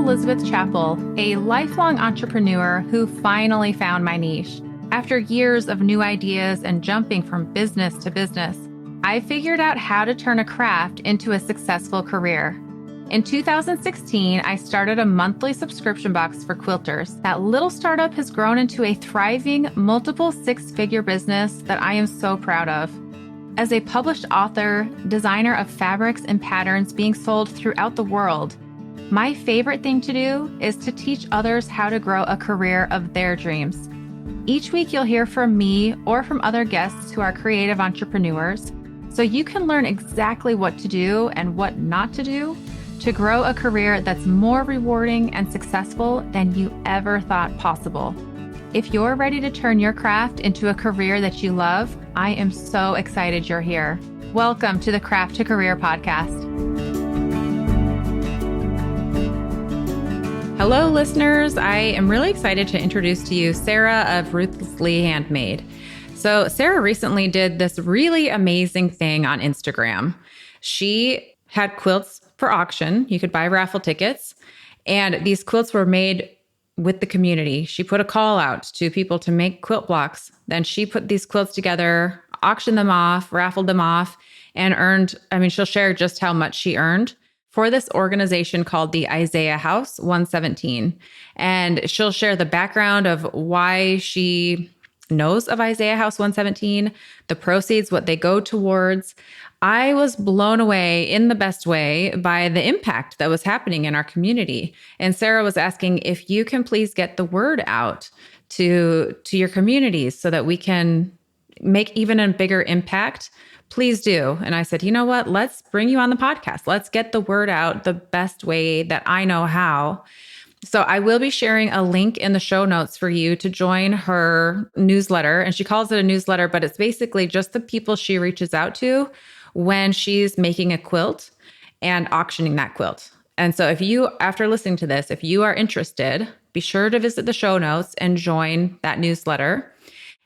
Elizabeth Chappell, a lifelong entrepreneur who finally found my niche. After years of new ideas and jumping from business to business, I figured out how to turn a craft into a successful career. In 2016, I started a monthly subscription box for quilters. That little startup has grown into a thriving, multiple six-figure business that I am so proud of. As a published author, designer of fabrics and patterns being sold throughout the world, my favorite thing to do is to teach others how to grow a career of their dreams. Each week, you'll hear from me or from other guests who are creative entrepreneurs, so you can learn exactly what to do and what not to do to grow a career that's more rewarding and successful than you ever thought possible. If you're ready to turn your craft into a career that you love, I am so excited you're here. Welcome to the Craft to Career podcast. Hello, listeners. I am really excited to introduce to you Sarah of Ruthlessly Handmade. So Sarah recently did this really amazing thing on Instagram. She had quilts for auction. You could buy raffle tickets, and these quilts were made with the community. She put a call out to people to make quilt blocks. Then she put these quilts together, auctioned them off, raffled them off, and earned, she'll share just how much she earned for this organization called the Isaiah House 117. And she'll share the background of why she knows of Isaiah House 117, the proceeds, what they go towards. I was blown away in the best way by the impact that was happening in our community. And Sarah was asking if you can please get the word out to your communities so that we can make even a bigger impact. Please do. And I said, you know what? Let's bring you on the podcast. Let's get the word out the best way that I know how. So I will be sharing a link in the show notes for you to join her newsletter. And she calls it a newsletter, but it's basically just the people she reaches out to when she's making a quilt and auctioning that quilt. And so if you, after listening to this, if you are interested, be sure to visit the show notes and join that newsletter.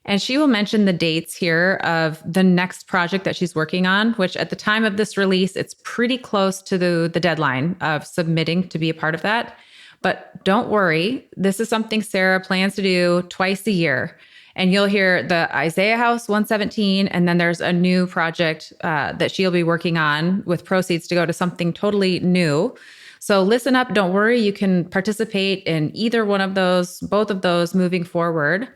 And she will mention the dates here of the next project that she's working on, which at the time of this release, it's pretty close to the deadline of submitting to be a part of that. But don't worry, this is something Sarah plans to do twice a year. And you'll hear the Isaiah House 117, and then there's a new project that she'll be working on with proceeds to go to something totally new. So listen up, don't worry, you can participate in either one of those, both of those moving forward.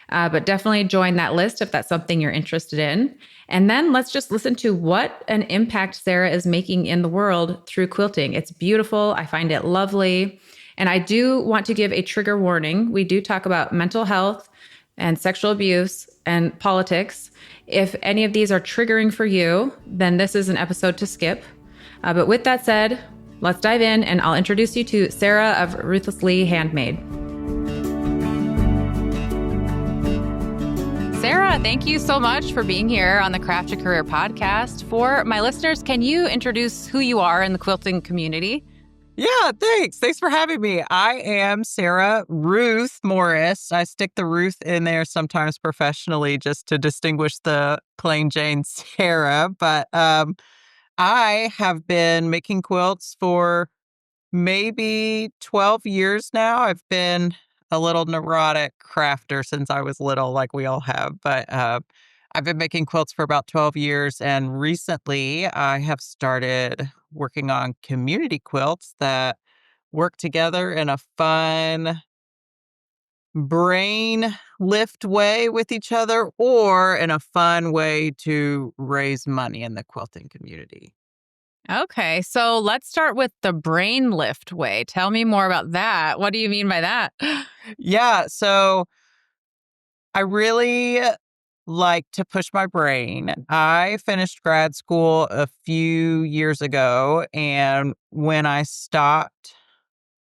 But definitely join that list if that's something you're interested in. And then let's just listen to what an impact Sarah is making in the world through quilting. It's beautiful. I find it lovely. And I do want to give a trigger warning. We do talk about mental health and sexual abuse and politics. If any of these are triggering for you, then this is an episode to skip. But with that said, let's dive in and I'll introduce you to Sarah of Ruthlessly Handmade. Sarah, thank you so much for being here on the Craft to Career podcast. For my listeners, can you introduce who you are in the quilting community? Yeah, thanks. Thanks for having me. I am Sarah Ruth Morris. I stick the Ruth in there sometimes professionally just to distinguish the plain Jane Sarah. But I have been making quilts for maybe 12 years now. I've been a little neurotic crafter since I was little, like we all have. But I've been making quilts for about 12 years. And recently I have started working on community quilts that work together in a fun brain lift way with each other or in a fun way to raise money in the quilting community. Okay, so let's start with the brain lift way. Tell me more about that. What do you mean by that? Yeah, so I really like to push my brain. I finished grad school a few years ago, and when I stopped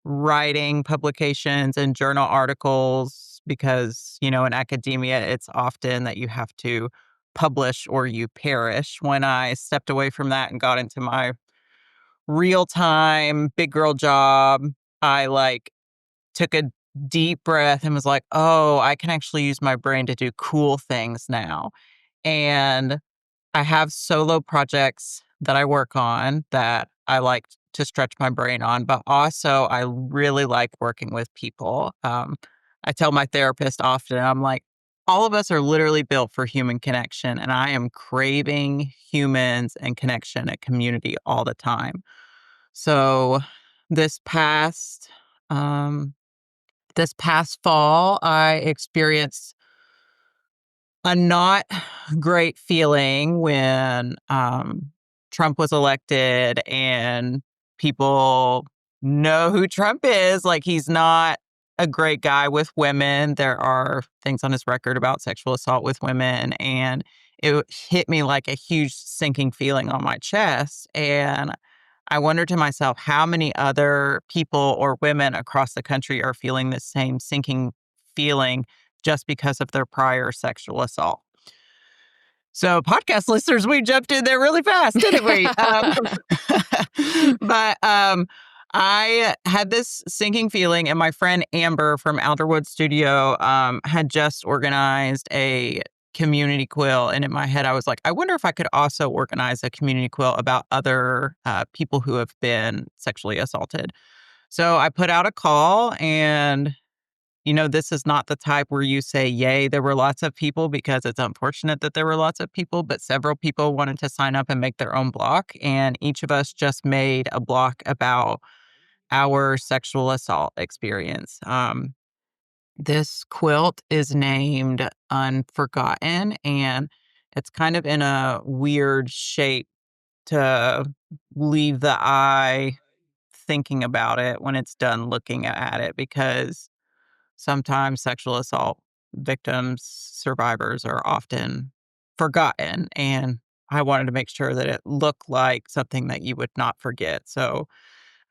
writing publications and journal articles, because, in academia, it's often that you have to publish or you perish. When I stepped away from that and got into my real-time big girl job, I took a deep breath and was like, oh, I can actually use my brain to do cool things now. And I have solo projects that I work on that I like to stretch my brain on, but also I really like working with people. I tell my therapist often, I'm like, all of us are literally built for human connection, and I am craving humans and connection and community all the time. So this past um, this past fall, I experienced a not great feeling when Trump was elected and people know who Trump is. Like, he's not a great guy with women. There are things on his record about sexual assault with women. And it hit me like a huge sinking feeling on my chest. And I wondered to myself how many other people or women across the country are feeling the same sinking feeling just because of their prior sexual assault. So, podcast listeners, we jumped in there really fast, didn't we? But I had this sinking feeling, and my friend Amber from Alderwood Studio had just organized a community quill. And in my head, I was like, I wonder if I could also organize a community quill about other people who have been sexually assaulted. So I put out a call, and this is not the type where you say, yay, there were lots of people, because it's unfortunate that there were lots of people, but several people wanted to sign up and make their own block. And each of us just made a block about our sexual assault experience. This quilt is named Unforgotten, and it's kind of in a weird shape to leave the eye thinking about it when it's done looking at it, because sometimes sexual assault victims, survivors are often forgotten. And I wanted to make sure that it looked like something that you would not forget. So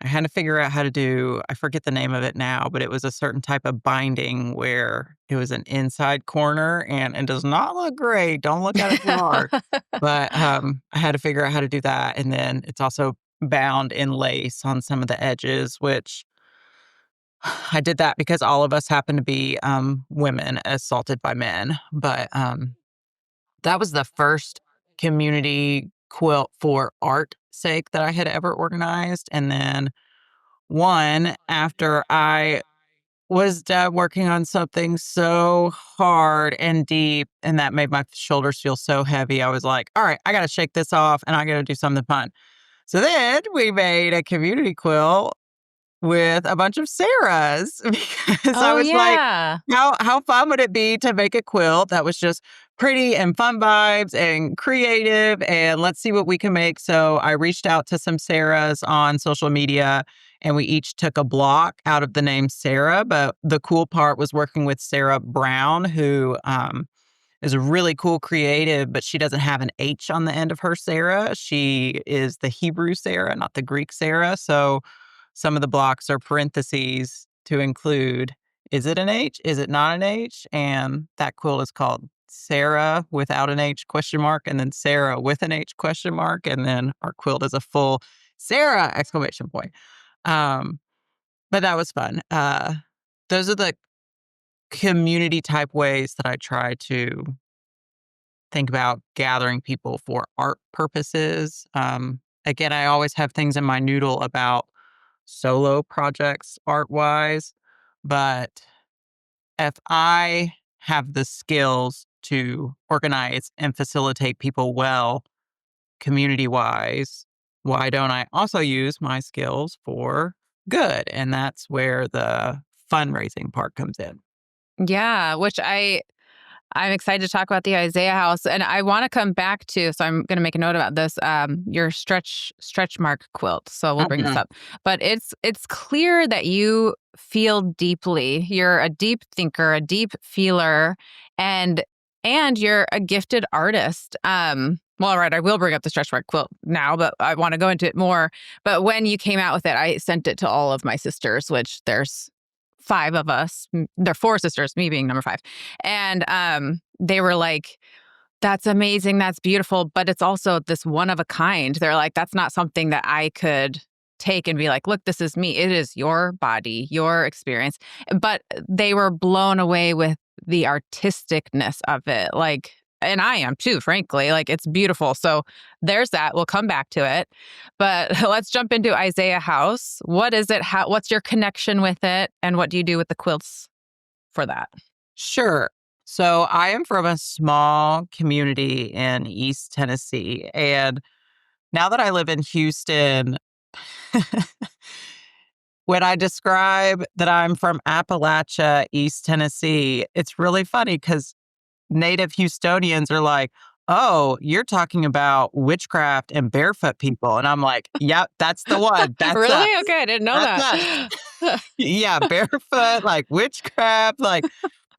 I had to figure out how to do, I forget the name of it now, but it was a certain type of binding where it was an inside corner, and it does not look great. Don't look at it too hard. But I had to figure out how to do that. And then it's also bound in lace on some of the edges, which I did that because all of us happen to be women assaulted by men. But that was the first community quilt for art sake that I had ever organized. And then one after I was done working on something so hard and deep, and that made my shoulders feel so heavy. I was like, all right, I got to shake this off and I got to do something fun. So then we made a community quilt with a bunch of Sarahs because I Oh, was like, yeah. how fun would it be to make a quilt that was just pretty and fun vibes and creative, and let's see what we can make. So I reached out to some Sarahs on social media, and we each took a block out of the name Sarah. But the cool part was working with Sarah Brown, who is a really cool creative, but she doesn't have an H on the end of her Sarah. She is the Hebrew Sarah, not the Greek Sarah. So some of the blocks are parentheses to include, is it an H? Is it not an H? And that quilt is called Sarah without an H question mark, and then Sarah with an H question mark. And then our quilt is a full Sarah exclamation point. But that was fun. Those are the community type ways that I try to think about gathering people for art purposes. Again, I always have things in my noodle about solo projects art wise, but if I have the skills to organize and facilitate people well, community wise, why don't I also use my skills for good? And that's where the fundraising part comes in. Yeah, which I'm excited to talk about the Isaiah House, and I want to come back to. So I'm going to make a note about this. Your stretch mark quilt. So we'll bring this Mhm. up. But it's clear that you feel deeply. You're a deep thinker, a deep feeler, and you're a gifted artist. Well, all right, I will bring up the stretch mark quilt now, but I want to go into it more. But when you came out with it, I sent it to all of my sisters, which there's 5 of us. There are 4 sisters, me being number 5. And they were like, that's amazing. That's beautiful. But it's also this one of a kind. They're like, that's not something that I could take and be like, look, this is me. It is your body, your experience. But they were blown away with the artisticness of it. Like, And I am too, frankly. Like, it's beautiful. So there's that. We'll come back to it. But let's jump into Isaiah House. What is it? What's your connection with it? And what do you do with the quilts for that? Sure. So I am from a small community in East Tennessee. And now that I live in Houston, when I describe that I'm from Appalachia, East Tennessee, it's really funny because native Houstonians are like, "Oh, you're talking about witchcraft and barefoot people." And I'm like, "Yep, that's the one. That's us. Really? Okay, I didn't know That's us." that. Yeah, barefoot, like witchcraft, like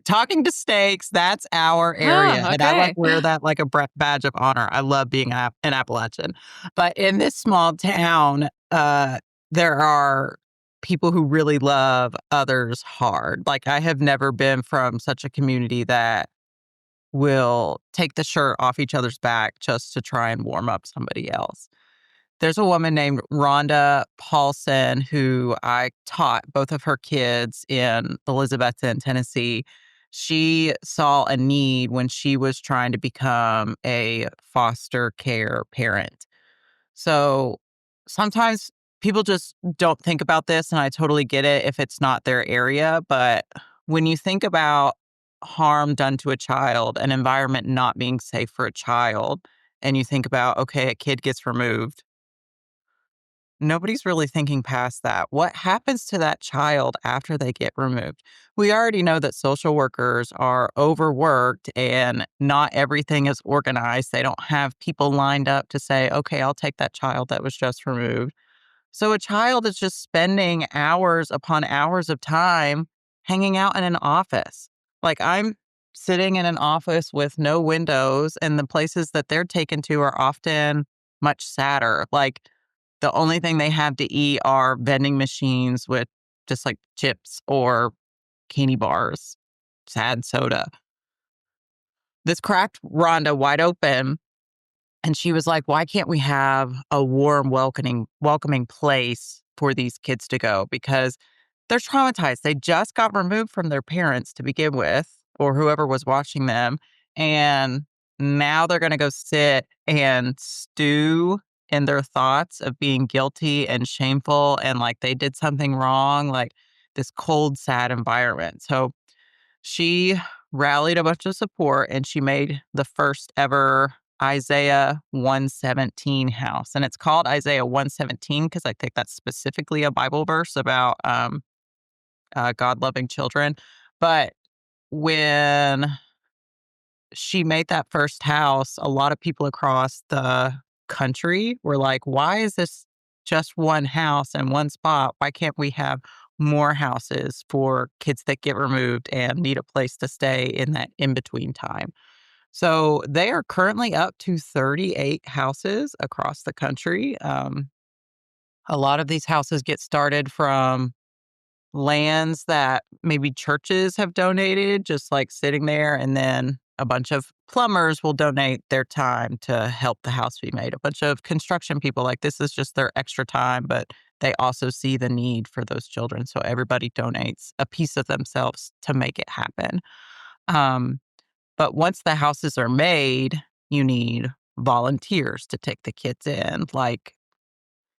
talking to snakes. That's our area. Oh, And I like okay. wear that like a badge of honor. I love being an Appalachian. But in this small town, there are people who really love others hard. Like I have never been from such a community that will take the shirt off each other's back just to try and warm up somebody else. There's a woman named Rhonda Paulson who I taught both of her kids in Elizabethton, Tennessee. She saw a need when she was trying to become a foster care parent. So sometimes people just don't think about this, and I totally get it if it's not their area. But when you think about harm done to a child, an environment not being safe for a child, and you think about, okay, a kid gets removed, nobody's really thinking past that. What happens to that child after they get removed? We already know that social workers are overworked and not everything is organized. They don't have people lined up to say, okay, I'll take that child that was just removed. So a child is just spending hours upon hours of time hanging out in an office. Like I'm sitting in an office with no windows, and the places that they're taken to are often much sadder. Like the only thing they have to eat are vending machines with just like chips or candy bars, sad soda. This cracked Rhonda wide open. And she was like, why can't we have a warm, welcoming place for these kids to go? Because they're traumatized. They just got removed from their parents to begin with, or whoever was watching them. And now they're going to go sit and stew in their thoughts of being guilty and shameful and like they did something wrong, like this cold, sad environment. So she rallied a bunch of support and she made the first ever Isaiah 117 house. And it's called Isaiah 117 because I think that's specifically a Bible verse about God loving children. But when she made that first house, a lot of people across the country were like, why is this just one house in one spot? Why can't we have more houses for kids that get removed and need a place to stay in that in between time? So they are currently up to 38 houses across the country. A lot of these houses get started from lands that maybe churches have donated, just like sitting there. And then a bunch of plumbers will donate their time to help the house be made. A bunch of construction people, like this is just their extra time, but they also see the need for those children. So everybody donates a piece of themselves to make it happen. Um, but once the houses are made, you need volunteers to take the kids in, like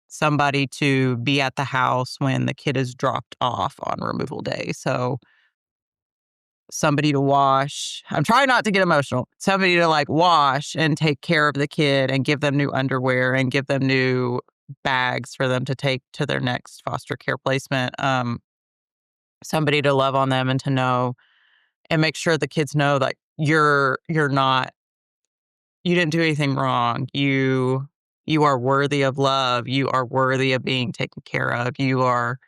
somebody to be at the house when the kid is dropped off on removal day. So somebody to wash. I'm trying not to get emotional. Somebody to like wash and take care of the kid and give them new underwear and give them new bags for them to take to their next foster care placement. Somebody to love on them and to know and make sure the kids know that you're not you didn't do anything wrong. You are worthy of love. You are worthy of being taken care of. You are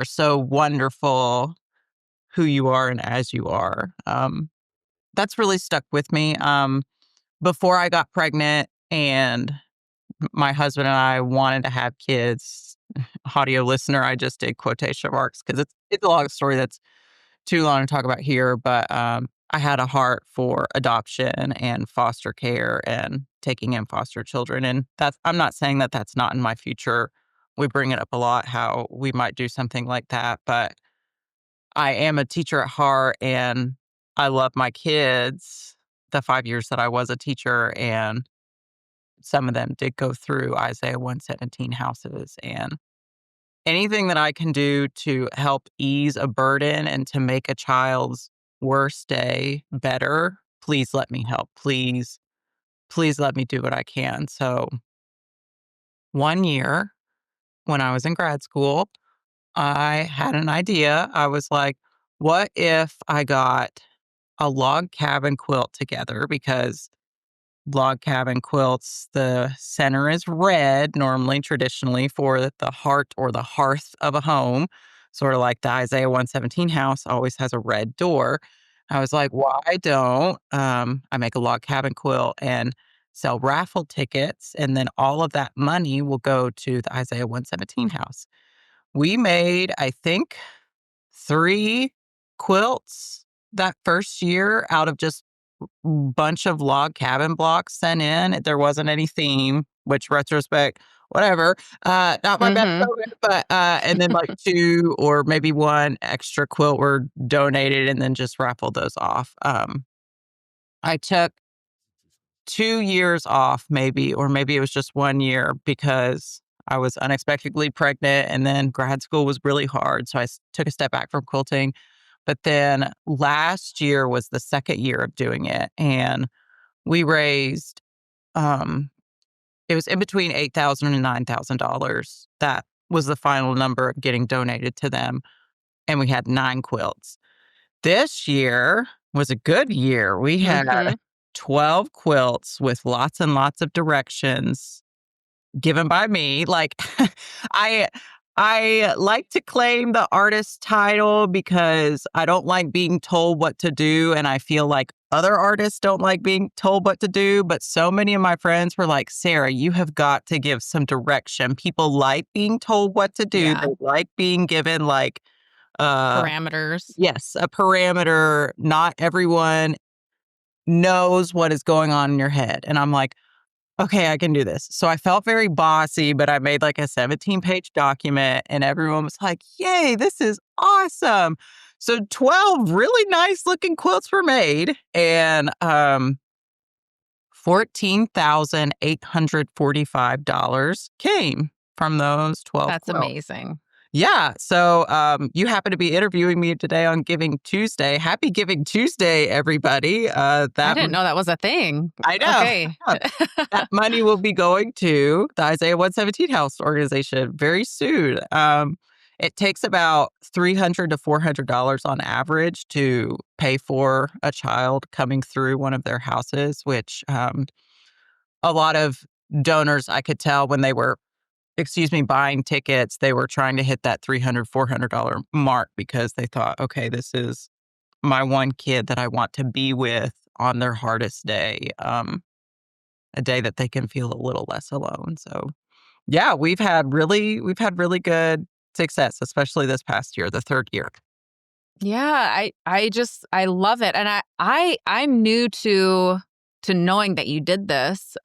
so wonderful who you are and as you are. That's really stuck with me. Before I got pregnant and my husband and I wanted to have kids, audio listener, I just did quotation marks because it's a long story that's too long to talk about here. But I had a heart for adoption and foster care and taking in foster children. And that's I'm not saying that that's not in my future. We bring it up a lot how we might do something like that, but I am a teacher at heart and I love my kids. the 5 years that I was a teacher, and some of them did go through Isaiah 117 houses. And anything that I can do to help ease a burden and to make a child's worst day better, please let me help. Please let me do what I can. So, one year when I was in grad school, I had an idea. I was like, what if I got a log cabin quilt together? Because log cabin quilts, the center is red, normally, traditionally, for the heart or the hearth of a home. Sort of like the Isaiah 117 house always has a red door. I was like, why don't I make a log cabin quilt and sell raffle tickets? And then all of that money will go to the Isaiah 117 house. We made, I think, 3 quilts that first year out of just bunch of log cabin blocks sent in. There wasn't any theme, which retrospect, whatever. Not my best Mm-hmm. moment, but and then like 2 or maybe 1 extra quilt were donated and then just raffled those off. I took 2 years off maybe, or maybe it was just 1 year because I was unexpectedly pregnant and then grad school was really hard. So took a step back from quilting. But then last year was the second year of doing it. And we raised, um, it was in between $8,000 and $9,000. That was the final number of getting donated to them. And we had 9 quilts. This year was a good year. We had Mm-hmm. 12 quilts with lots and lots of directions given by me. Like I I like to claim the artist title because I don't like being told what to do, and I feel like other artists don't like being told what to do, but so many of my friends were like, "Sarah, you have got to give some direction." People like being told what to do. Yeah. They like being given like uh Parameters. yes, a parameter. Not everyone knows what is going on in your head. And I'm like, okay, I can do this. So I felt very bossy, but I made like a 17-page document and everyone was like, yay, this is awesome. So 12 really nice looking quilts were made and $14,845 came from those 12 That's quilts. amazing. Yeah. So you happen to be interviewing me today on Giving Tuesday. Happy Giving Tuesday, everybody. I didn't know that was a thing. I know. Okay. That money will be going to the Isaiah 117 House organization very soon. It takes about $300 to $400 on average to pay for a child coming through one of their houses, which a lot of donors, I could tell when they were, buying tickets, they were trying to hit that $300, $400 mark because they thought, okay, this is my one kid that I want to be with on their hardest day. A day that they can feel a little less alone. So, yeah, we've had really good success, especially this past year, the 3rd year. Yeah, I love it. And I'm new to knowing that you did this.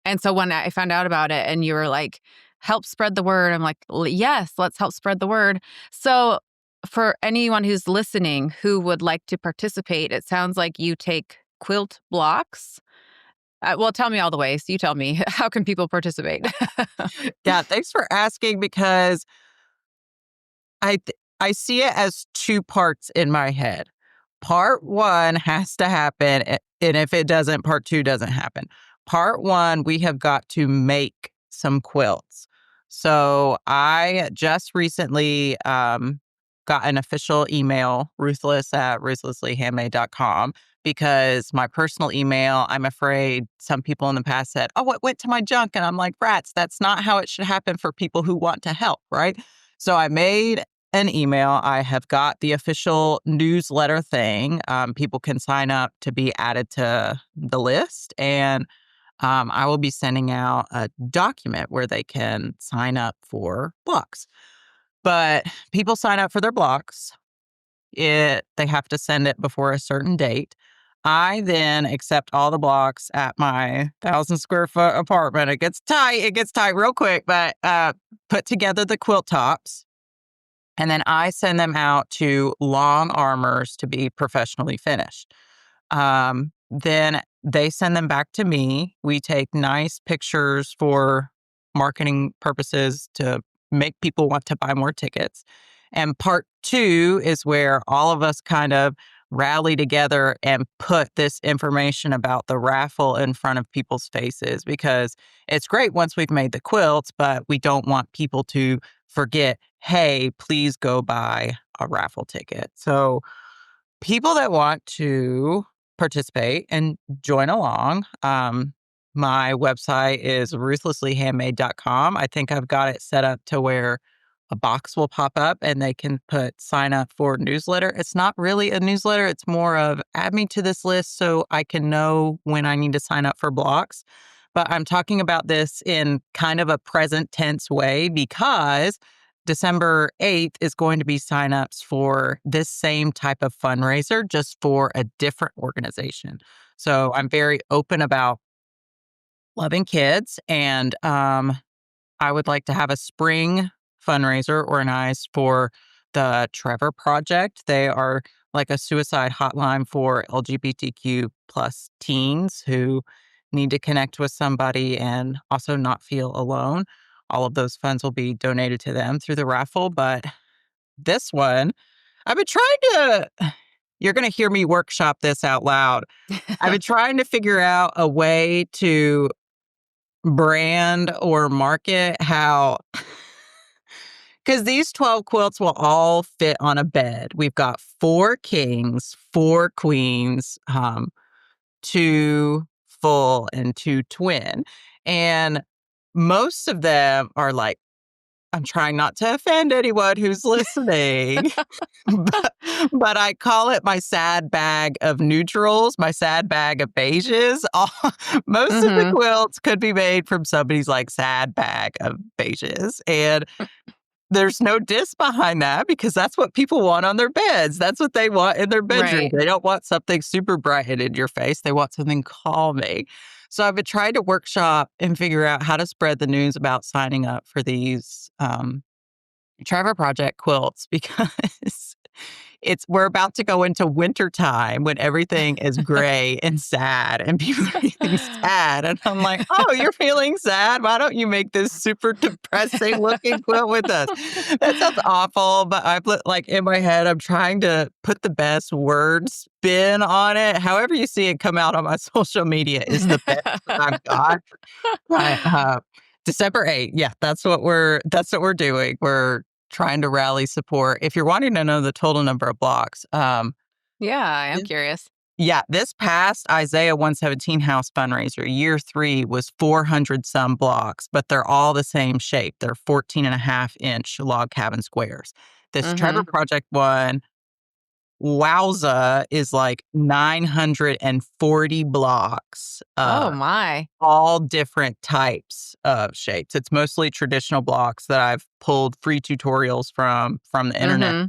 And so when I found out about it and you were like, help spread the word, I'm like, yes, let's help spread the word. So for anyone who's listening who would like to participate, it sounds like you take quilt blocks. Well, tell me all the ways. You tell me. How can people participate? Yeah, thanks for asking because I see it as 2 parts in my head. Part 1 has to happen, and if it doesn't, part 2 doesn't happen. Part 1, we have got to make some quilts. So I just recently got an official email, ruthlesslyhandmade.com, because my personal email, I'm afraid some people in the past said, oh, it went to my junk. And I'm like, rats, that's not how it should happen for people who want to help, right? So I made an email. I have got the official newsletter thing. People can sign up to be added to the list. And I will be sending out a document where they can sign up for blocks. But people sign up for their blocks. They have to send it before a certain date. I then accept all the blocks at my 1,000 square foot apartment. It gets tight. It gets tight real quick, but put together the quilt tops. And then I send them out to long armors to be professionally finished. then they send them back to me. We take nice pictures for marketing purposes to make people want to buy more tickets. And part two is where all of us kind of rally together and put this information about the raffle in front of people's faces, because it's great once we've made the quilts, but we don't want people to forget, hey, please go buy a raffle ticket. So people that want to participate and join along, my website is ruthlesslyhandmade.com. I think I've got it set up to where a box will pop up and they can put sign up for newsletter. It's not really a newsletter. It's more of add me to this list so I can know when I need to sign up for blocks. But I'm talking about this in kind of a present tense way because December 8th is going to be signups for this same type of fundraiser, just for a different organization. So I'm very open about loving kids, and I would like to have a spring fundraiser organized for the Trevor Project. They are like a suicide hotline for LGBTQ plus teens who need to connect with somebody and also not feel alone. All of those funds will be donated to them through the raffle. But this one, I've been trying to, you're going to hear me workshop this out loud. I've been trying to figure out a way to brand or market how, because these 12 quilts will all fit on a bed. We've got 4 kings, 4 queens, 2 full and 2 twin. And most of them are like, I'm trying not to offend anyone who's listening, but I call it my sad bag of neutrals, my sad bag of beiges. Most of the Mm-hmm. quilts could be made from somebody's like sad bag of beiges. And there's no diss behind that because that's what people want on their beds. That's what they want in their bedroom. Right. They don't want something super bright and in your face. They want something calming. So I've been trying to workshop and figure out how to spread the news about signing up for these Trevor Project quilts because we're about to go into winter time when everything is gray and sad and people are feeling sad. And I'm like, oh, you're feeling sad? Why don't you make this super depressing looking quilt with us? That sounds awful, but I've like in my head, I'm trying to put the best word spin on it. However you see it come out on my social media is the best that I've got. But December 8th, yeah, that's what we're doing. We're trying to rally support. If you're wanting to know the total number of blocks, Yeah, I am this- curious. yeah, this past Isaiah 117 House fundraiser, year 3 was 400 some blocks, but they're all the same shape. They're 14 and a half inch log cabin squares. This Trevor Mm-hmm. Project one, wowza, is like 940 blocks. Oh my. All different types of shapes. It's mostly traditional blocks that I've pulled free tutorials from the internet. Mm-hmm.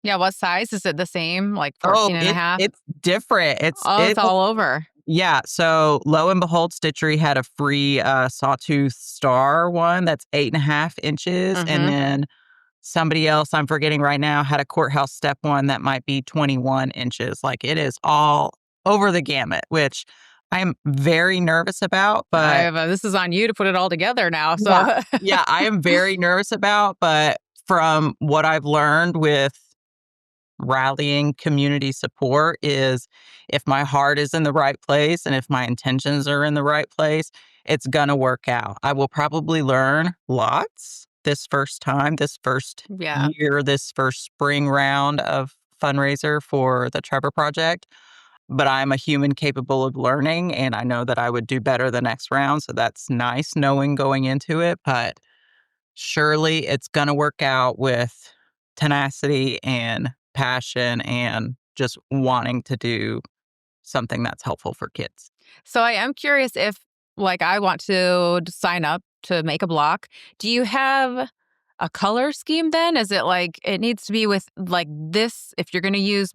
Yeah, what size? Is it the same, like Oh, 14 and a half? it's different. Oh, it's all over. Yeah. So lo and behold, Stitchery had a free sawtooth star one that's 8.5 inches, and Mm-hmm. then somebody else I'm forgetting right now had a courthouse step one that might be 21 inches. Like it is all over the gamut, which I'm very nervous about, but This is on you to put it all together now. yeah. So Yeah, I am very nervous about, but from what I've learned with rallying community support is if my heart is in the right place and if my intentions are in the right place, it's going to work out. I will probably learn lots this first time, this first yeah. year, this first spring round of fundraiser for the Trevor Project. But I'm a human capable of learning, and I know that I would do better the next round. So that's nice knowing going into it. But surely it's going to work out with tenacity and passion and just wanting to do something that's helpful for kids. So I am curious if, like, I want to sign up to make a block. Do you have a color scheme then? Is it like it needs to be with like this? If you're going to use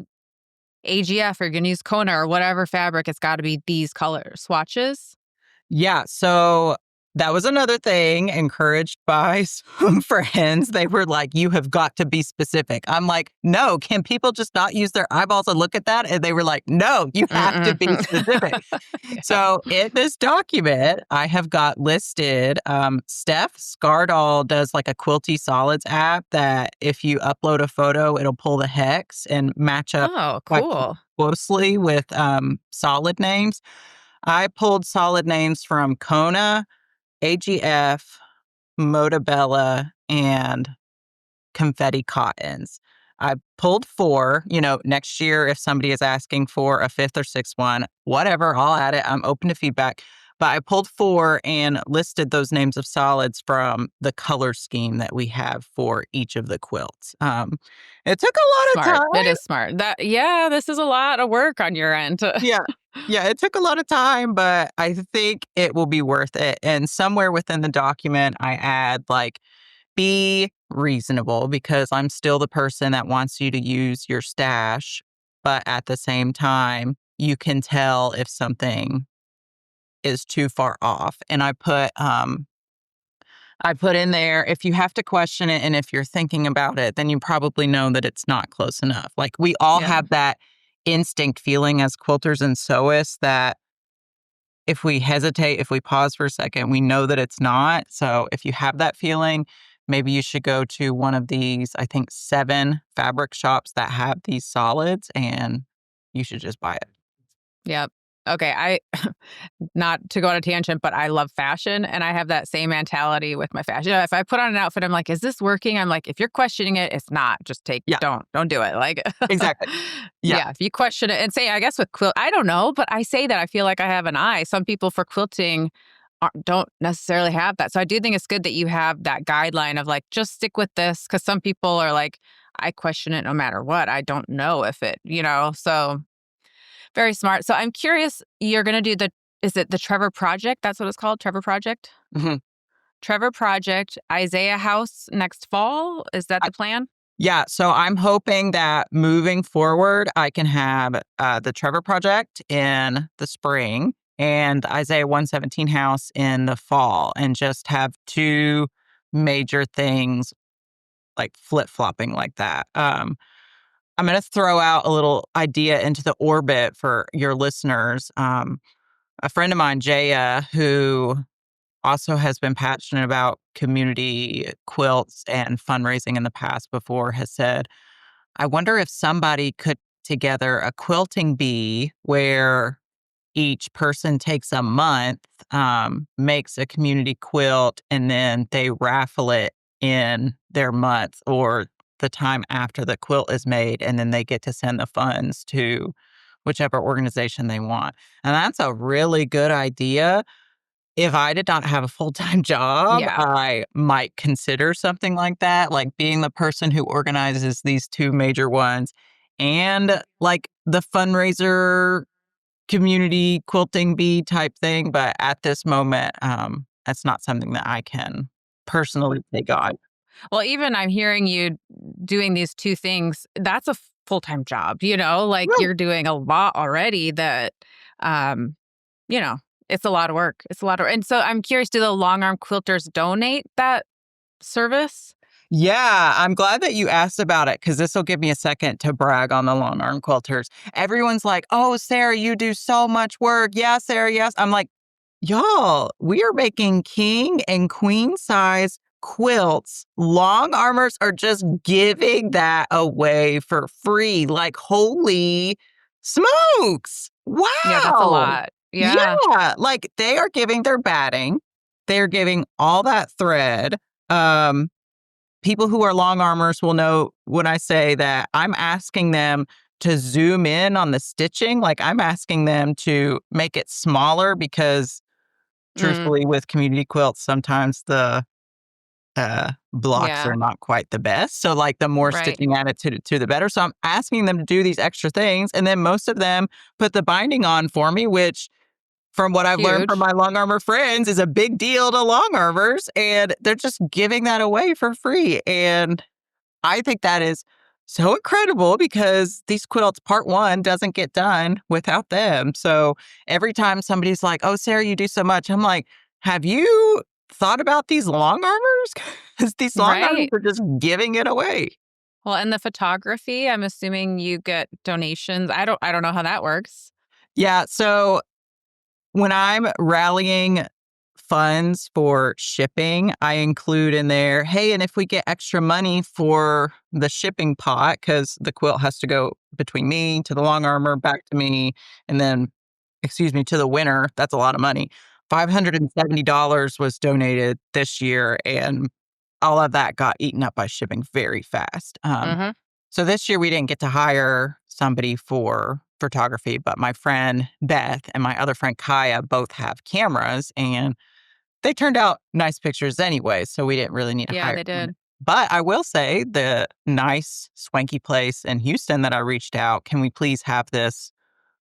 AGF or you're going to use Kona or whatever fabric, it's got to be these color swatches? Yeah. So that was another thing, encouraged by some friends. They were like, you have got to be specific. I'm like, no, can people just not use their eyeballs and look at that? And they were like, no, you have to be specific. Yeah. So in this document, I have got listed, Steph Scardall does like a Quilty Solids app that if you upload a photo, it'll pull the hex and match up Oh, quite cool. closely with solid names. I pulled solid names from Kona, AGF, Motabella, and Confetti Cottons. I pulled 4. Next year, if somebody is asking for a 5th or 6th one, whatever, I'll add it. I'm open to feedback. But I pulled 4 and listed those names of solids from the color scheme that we have for each of the quilts. It took a lot of Smart. time. It is smart. Yeah, this is a lot of work on your end. Yeah. Yeah, it took a lot of time, but I think it will be worth it. And somewhere within the document, I add like, be reasonable because I'm still the person that wants you to use your stash. But at the same time, you can tell if something is too far off. And I put in there, if you have to question it and if you're thinking about it, then you probably know that it's not close enough. Like we all Yeah. have that instinct feeling as quilters and sewists that if we hesitate, if we pause for a second, we know that it's not. So if you have that feeling, maybe you should go to one of these, I think 7 fabric shops that have these solids and you should just buy it. Yep. Okay. Not to go on a tangent, but I love fashion and I have that same mentality with my fashion. If I put on an outfit, I'm like, is this working? I'm like, if you're questioning it, it's not. Just Yeah, don't do it. Like, exactly. Yeah. yeah, if you question it and say, I guess with quilt, I don't know, but I say that I feel like I have an eye. Some people for quilting don't necessarily have that. So I do think it's good that you have that guideline of like, just stick with this. Cause some people are like, I question it no matter what. I don't know if so very smart. So I'm curious, you're going to do is it the Trevor Project? That's what it's called, Trevor Project? Mhm. Trevor Project, Isaiah House next fall. Is that the plan? Yeah, so I'm hoping that moving forward, I can have the Trevor Project in the spring and the Isaiah 117 house in the fall and just have 2 major things like flip-flopping like that. I'm going to throw out a little idea into the orbit for your listeners. A friend of mine, Jaya, who also has been passionate about community quilts and fundraising in the past before, has said, I wonder if somebody could together a quilting bee where each person takes a month, makes a community quilt, and then they raffle it in their month or the time after the quilt is made, and then they get to send the funds to whichever organization they want. And that's a really good idea. If I did not have a full-time job, Yeah. I might consider something like that, like being the person who organizes these 2 major ones and like the fundraiser community quilting bee type thing. But at this moment, that's not something that I can personally take on. Well, even I'm hearing you doing these 2 things. That's a full-time job, like Right. you're doing a lot already that, um, you know, it's a lot of work. It's a lot of, and so I'm curious, do the long arm quilters donate that service? Yeah, I'm glad that you asked about it because this will give me a second to brag on the long arm quilters. Everyone's like, oh, Sarah, you do so much work. Yeah, Sarah, yes. I'm like, y'all, we are making king and queen size quilts. Long armors are just giving that away for free. Like, holy smokes. Yeah, that's a Wow. lot. Yeah. Yeah. Like, they are giving their batting, they're giving all that thread. Um, People who are long armors will know when I say that I'm asking them to zoom in on the stitching. Like I'm asking them to make it smaller because Mm, truthfully with community quilts, sometimes the blocks yeah. are not quite the best. So like the more Right. stitching added to the better. So I'm asking them to do these extra things. And then most of them put the binding on for me, which from what I've learned from Huge. my long armor friends is a big deal to long armors. And they're just giving that away for free. And I think that is so incredible because these quilts, part 1, doesn't get done without them. So every time somebody's like, oh, Sarah, you do so much. I'm like, Have you thought about these long armors? Because these long armors Right. are just giving it away. Well, and the photography, I'm assuming you get donations. I don't know how that works. Yeah. So when I'm rallying funds for shipping, I include in there, hey, and if we get extra money for the shipping pot, because the quilt has to go between me to the long armor, back to me, and then, excuse me, to the winner. That's a lot of money. $570 was donated this year, and all of that got eaten up by shipping very fast. Mm-hmm. So this year we didn't get to hire somebody for photography, but my friend Beth and my other friend Kaya both have cameras, and they turned out nice pictures anyway, so we didn't really need to Yeah, hire they someone. did. But I will say the nice swanky place in Houston that I reached out, can we please have this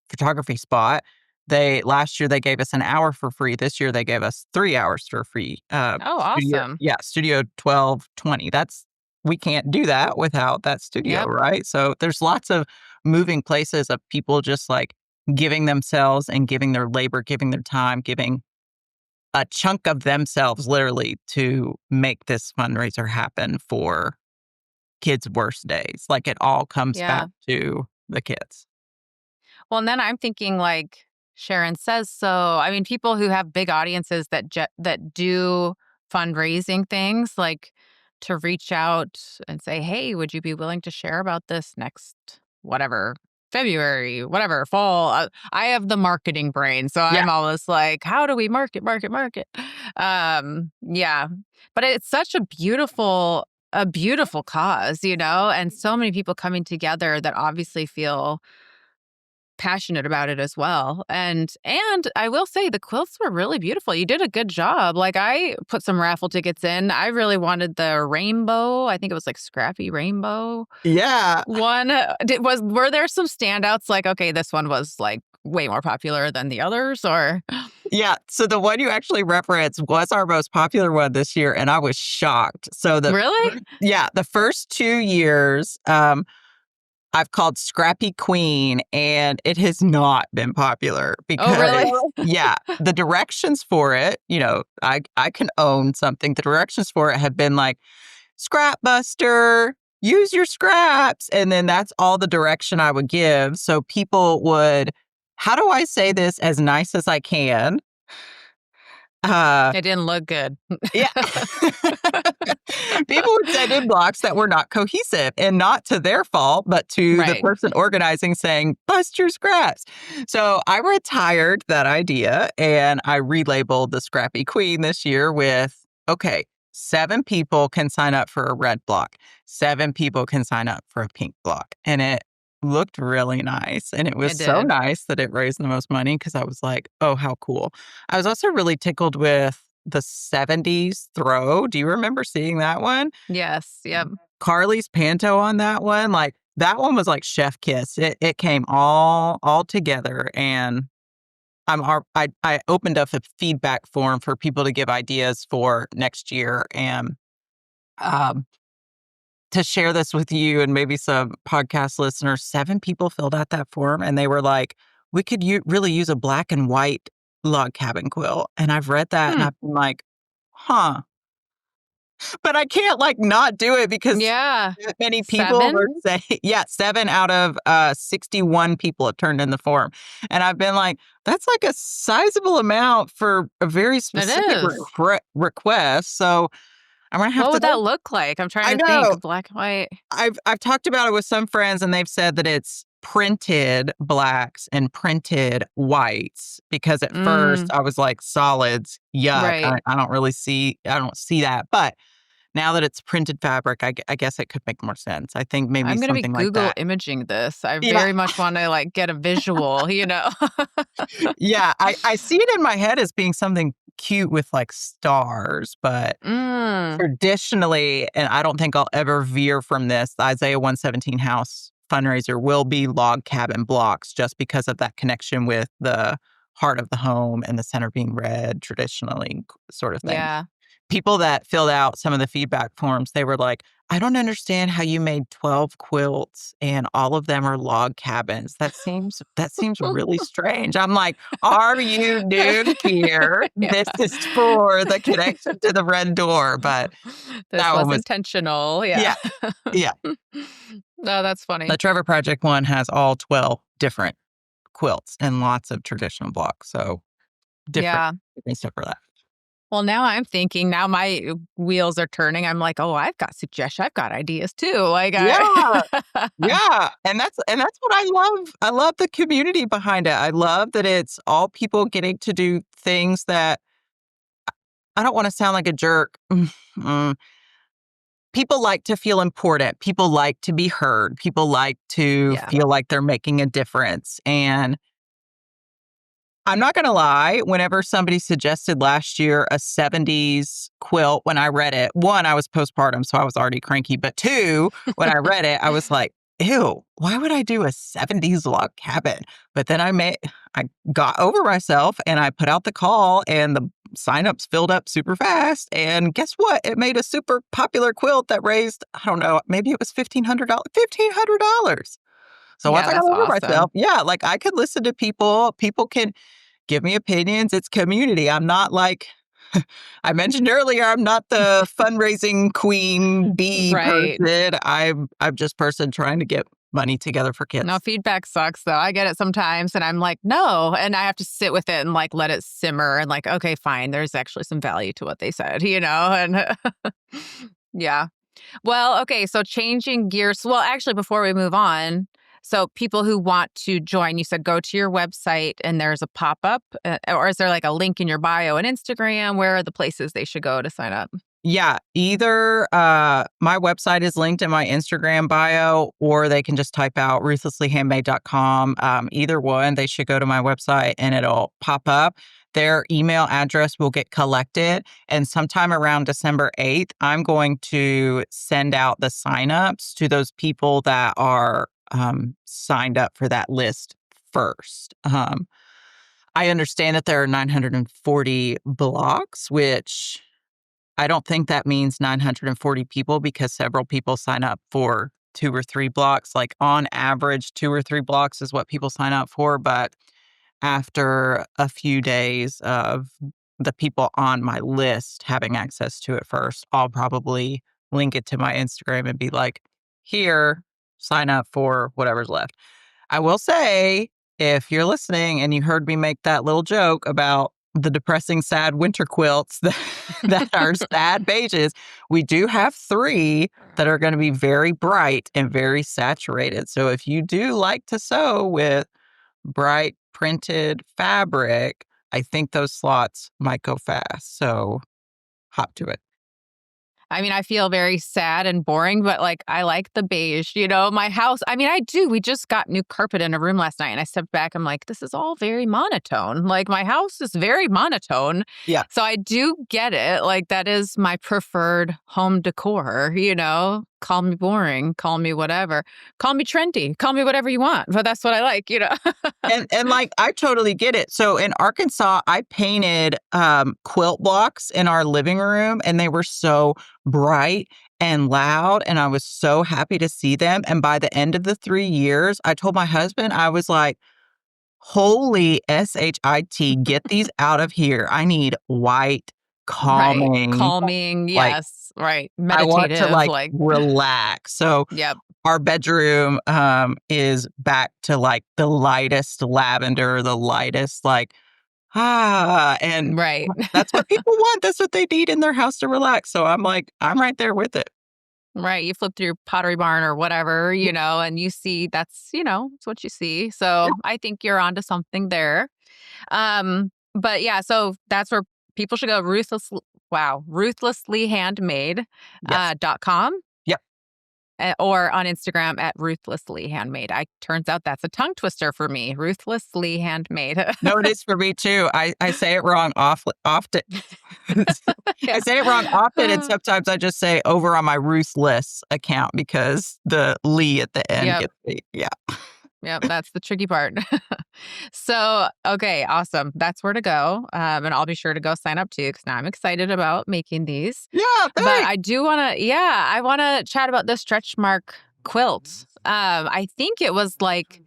photography spot? They last year they gave us an hour for free. This year they gave us 3 hours for free. Oh, awesome. Studio 1220. That's we can't do that without that studio, Yep. right? So there's lots of moving places of people just like giving themselves and giving their labor, giving their time, giving a chunk of themselves literally to make this fundraiser happen for kids' worst days. Like it all comes back Yeah. to the kids. Well, and then I'm thinking like Sharon says so. I mean, people who have big audiences that do fundraising things, like to reach out and say, "Hey, would you be willing to share about this next whatever February, whatever fall?" I have the marketing brain, so Yeah. I'm always like, "How do we market, market, market?" Yeah, but it's such a beautiful cause, and so many people coming together that obviously feel passionate about it as well. And I will say the quilts were really beautiful. You did a good job. Like I put some raffle tickets in. I really wanted the rainbow. I think it was like scrappy rainbow Yeah. one. Were there some standouts like okay, this one was like way more popular than the others or Yeah. So the one you actually referenced was our most popular one this year, and I was shocked. So really? the first 2 years, I've called Scrappy Queen, and it has not been popular Oh, because really? yeah, the directions for it, I can own something. The directions for it have been like scrap buster, use your scraps, and then that's all the direction I would give. So people would, how do I say this as nice as I can? Uh, It didn't look good. yeah. People would send in blocks that were not cohesive and not to their fault, but to the Right. person organizing saying, bust your scraps. So I retired that idea and I relabeled the Scrappy Queen this year with, okay, 7 people can sign up for a red block, 7 people can sign up for a pink block. And it looked really nice. And it was It so did. nice that it raised the most money because I was like, oh, how cool. I was also really tickled with the 70s throw. Do you remember seeing that one? Yes. Yep. Carly's panto on that one, like that one was like chef kiss. It came all together, and I opened up a feedback form for people to give ideas for next year, and um, to share this with you and maybe some podcast listeners. 7 people filled out that form, and they were like, "We could really use a black and white log cabin quilt." And I've read that, and Hmm. I've been like, "Huh." But I can't, like, not do it because Yeah. that many people 7? were saying yeah, 7 out of, 61 people have turned in the form, and I've been like, "That's, like, a sizable amount for a very It specific is. request," so I'm gonna have What to would that look like? I'm trying I to think. know. Black and white. I've talked about it with some friends, and they've said that it's printed blacks and printed whites because at first Mm, I was like, "Solids, yuck, right. I don't see that," but now that it's printed fabric, I guess it could make more sense. I think maybe I'm gonna be something like Google that. imaging this. I Yeah. very much wanna, like, get a visual. Yeah, I see it in my head as being something cute with, like, stars, but Mm, traditionally, and I don't think I'll ever veer from this, the Isaiah 117 House fundraiser will be log cabin blocks just because of that connection with the heart of the home and the center being red traditionally sort of thing. yeah. People that filled out some of the feedback forms, they were like, I don't understand how you made 12 quilts and all of them are log cabins. That seems really strange. I'm like, are you new here? Yeah. This is for the connection to the red door. But This that one was was, intentional. Yeah. yeah, yeah. No, that's The funny. Trevor Project one has all 12 different quilts and lots of traditional blocks. So different, Yeah. different stuff for that. Well, now I'm thinking, now my wheels are turning. I'm like, oh, I've got suggestions. I've got ideas too. Like Yeah. Yeah, and that's what I love. I love the community behind it. I love that it's all people getting to do things that I don't want to sound like a jerk. Mm. People like to feel important. People like to be heard. People like to Yeah. feel like they're making a difference. And I'm not going to lie, whenever somebody suggested last year a 70s quilt, when I read it, one, I was postpartum, so I was already cranky. But two, when I read it, I was like, ew, why would I do a 70s log cabin? But then I got over myself and I put out the call and the signups filled up super fast. And guess what? It made a super popular quilt that raised, I don't know, maybe it was $1,500. $1,500. So once Yeah, I got that's over myself, awesome. yeah, like I could listen to people. People can give me opinions. It's community. I'm not like I mentioned earlier, I'm not the fundraising queen bee Right. person. I'm just person trying to get money together for No, kids. feedback sucks though. I get it sometimes and I'm like, no. And I have to sit with it and like let it simmer and like, okay, fine. There's actually some value to what they said, And yeah. Well, okay. So changing gears. Well, actually, before we move on, so people who want to join, you said go to your website and there's a pop up, or is there like a link in your bio and Instagram? Where are the places they should go to sign up? Yeah, either my website is linked in my Instagram bio, or they can just type out ruthlesslyhandmade.com. Either one, they should go to my website and it'll pop up. Their email address will get collected. And sometime around December 8th, I'm going to send out the signups to those people that are signed up for that list first. I understand that there are 940 blocks, which I don't think that means 940 people because several people sign up for 2 or 3 blocks. Like on average, 2 or 3 blocks is what people sign up for. But after a few days of the people on my list having access to it first, I'll probably link it to my Instagram and be like, here, sign up for whatever's left. I will say, if you're listening and you heard me make that little joke about the depressing, sad winter quilts that are sad beiges, we do have 3 that are going to be very bright and very saturated. So if you do like to sew with bright printed fabric, I think those slots might go fast. So hop to it. I mean, I feel very sad and boring, but like I like the beige, my house. I mean, I do. We just got new carpet in a room last night and I stepped back. I'm like, this is all very monotone. Like my house is very monotone. Yeah. So I do get it. Like that is my preferred home decor. Call me boring, call me whatever, call me trendy, call me whatever you want. But that's what I like. And like I totally get it. So in Arkansas, I painted quilt blocks in our living room and they were so bright and loud and I was so happy to see them. And by the end of the 3 years, I told my husband, I was like, holy shit, get these out of here. I need white, Right. calming, Calming. like Yes. Right. I want to Meditative. like Like, relax. So yep. our bedroom is back to like the lightest lavender, the lightest like and Right. that's what people want. That's what they need in their house to relax. So I'm like, I'm right there with it. Right. You flip through Pottery Barn or whatever, and you see it's what you see. Yeah. So I think you're onto something there. But yeah, so that's where people should go ruthlesslyhandmade Yes. .com Yep. or on Instagram at Ruthlessly Handmade. Turns out that's a tongue twister for me. Ruthlessly Handmade. No, it is for me too. I say it wrong often. I Yeah. say it wrong often, and sometimes I just say over on my Ruthless account because the Lee at the end Yep. gets me. Yeah. Yep, that's the tricky part. So, okay, awesome. That's where to go. And I'll be sure to go sign up too, because now I'm excited about making these. Yeah, But thanks. I do want to, yeah, I want to chat about the stretch mark quilt. I think it was like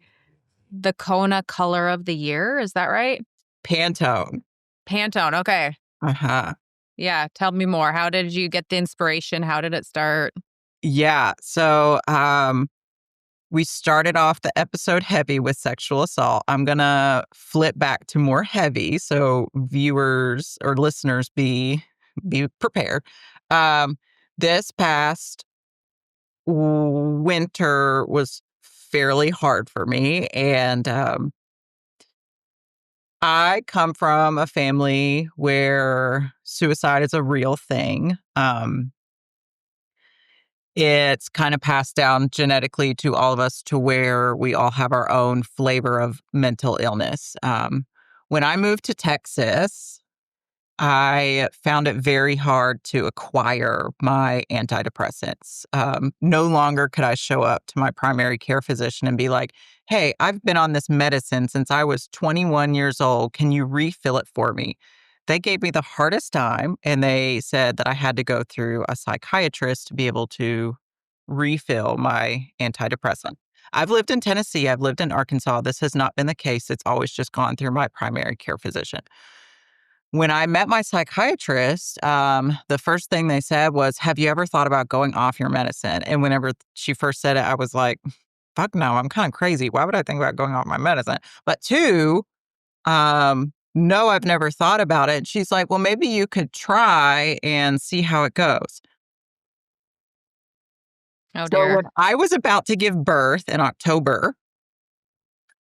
the Kona color of the year. Is that right? Pantone. Pantone. Okay. Uh-huh. Yeah. Tell me more. How did you get the inspiration? How did it start? Yeah. So we started off the episode heavy with sexual assault. I'm gonna flip back to more heavy, so viewers or listeners be prepared. Um, this past winter was fairly hard for me, and I come from a family where suicide is a real thing. It's kind of passed down genetically to all of us to where we all have our own flavor of mental illness. When I moved to Texas, I found it very hard to acquire my antidepressants. No longer could I show up to my primary care physician and be like, hey, I've been on this medicine since I was 21 years old. Can you refill it for me? They gave me the hardest time, and they said that I had to go through a psychiatrist to be able to refill my antidepressant. I've lived in Tennessee, I've lived in Arkansas. This has not been the case. It's always just gone through my primary care physician. When I met my psychiatrist, the first thing they said was, have you ever thought about going off your medicine? And whenever she first said it, I was like, fuck no, I'm kind of crazy. Why would I think about going off my medicine? But two, no, I've never thought about it. She's like, well, maybe you could try and see how it goes. Oh, So when dear. I was about to give birth in October,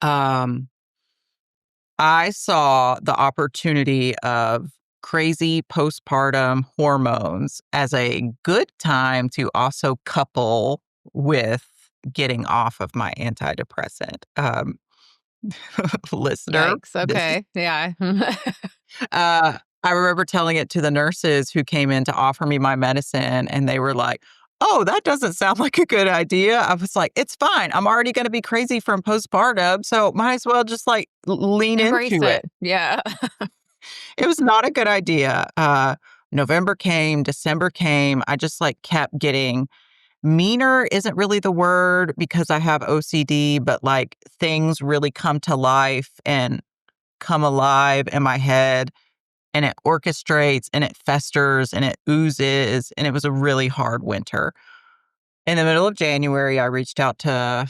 um, I saw the opportunity of crazy postpartum hormones as a good time to also couple with getting off of my antidepressant. Listener, Yikes. this is, Okay. Yeah. I remember telling it to the nurses who came in to offer me my medicine, and they were like, oh, that doesn't sound like a good idea. I was like, it's fine. I'm already going to be crazy from postpartum. So might as well just like lean Embrace into it. it. Yeah. It was not a good idea. November came, December came. I just like kept getting meaner isn't really the word because I have OCD, but like things really come to life and come alive in my head, and it orchestrates and it festers and it oozes. And it was a really hard winter. In the middle of January, I reached out to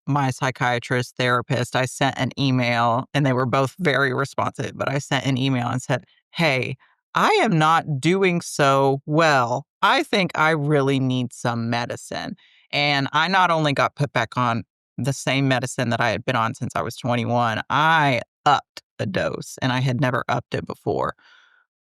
my psychiatrist therapist. I sent an email, and they were both very responsive, but I sent an email and said, hey, I am not doing so well. I think I really need some medicine. And I not only got put back on the same medicine that I had been on since I was 21, I upped the dose, and I had never upped it before.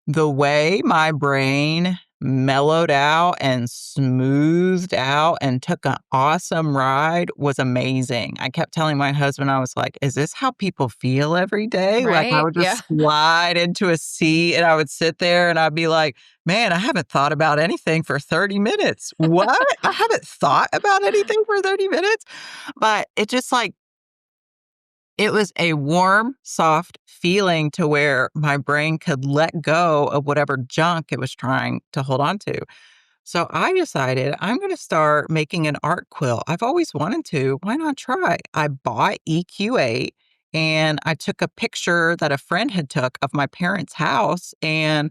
The way my brain mellowed out and smoothed out and took an awesome ride was amazing. I kept telling my husband, I was like, "Is this how people feel every day?" Like, I Right. would Yeah. just slide into a seat, and I would sit there, and I'd be like, "Man, I haven't thought about anything for 30 minutes. What? I haven't thought about anything for 30 minutes?" But it just, like, it was a warm, soft feeling to where my brain could let go of whatever junk it was trying to hold on to. So I decided I'm going to start making an art quilt. I've always wanted to. Why not try? I bought EQ8, and I took a picture that a friend had took of my parents' house, and